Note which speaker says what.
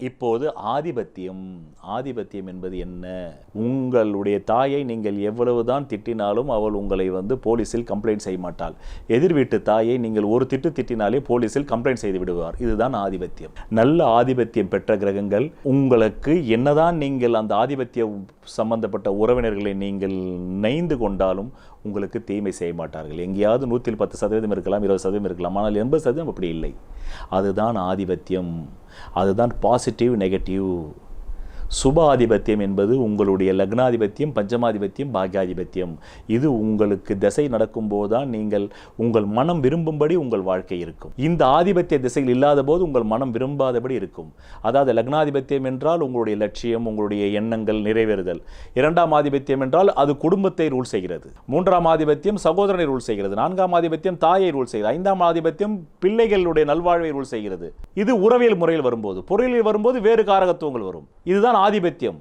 Speaker 1: இப்போது ஆதிபத்தியம். ஆதிபத்தியம் என்பது என்ன? உங்களுடைய தாயை நீங்கள் எவ்வளவுதான் திட்டினாலும் அவள் உங்களை போலீஸில் கம்ப்ளைண்ட் செய்ய மாட்டாள். எதிர் வீட்டு தாயை நீங்கள் ஒரு திட்டினாலே போலீஸில் கம்ப்ளைண்ட் செய்து விடுவார். இதுதான் ஆதிபத்தியம். நல்ல ஆதிபத்தியம் பெற்ற கிரகங்கள் உங்களுக்கு என்னதான் நீங்கள் அந்த ஆதிபத்திய சம்பந்தப்பட்ட உறவினர்களை நீங்கள் நைந்து கொண்டாலும் உங்களுக்கு தீமை செய்ய மாட்டார்கள். எங்கேயாவது 110% இருக்கலாம், 20% இருக்கலாம், ஆனால் 80% அப்படி இல்லை. அதுதான் ஆதிபத்தியம். அதுதான் பாசிட்டிவ் நெகட்டிவ். சுப ஆதிபத்தியம் என்பது உங்களுடைய லக்னாதிபத்தியம், பஞ்சமாதிபத்தியம், பாக்யாதிபத்தியம். இது உங்களுக்கு திசை நடக்கும்போது தான் நீங்கள் உங்கள் மனம் விரும்பும்படி உங்கள் வாழ்க்கை இருக்கும். இந்த ஆதிபத்திய திசையில் இல்லாத போது உங்கள் மனம் விரும்பாதபடி இருக்கும். அதாவது லக்னாதிபத்தியம் என்றால் உங்களுடைய லட்சியம், உங்களுடைய எண்ணங்கள் நிறைவேறுதல். 2ஆம் ஆதிபத்தியம் என்றால் அது குடும்பத்தை ரூல் செய்கிறது. 3ஆம் ஆதிபத்தியம் சகோதரனை ரூல் செய்கிறது. 4ஆம் ஆதிபத்தியம் தாயை ரூல் செய்கிறது. 5ஆம் ஆதிபத்தியம் பிள்ளைகளுடைய நல்வாழ்வை ரூல் செய்கிறது. இது உறவியல் முறையில் வரும்போது, பொருளில் வரும்போது வேறு காரகத்துவங்கள் வரும். இதுதான் ஆதிபத்தியம்.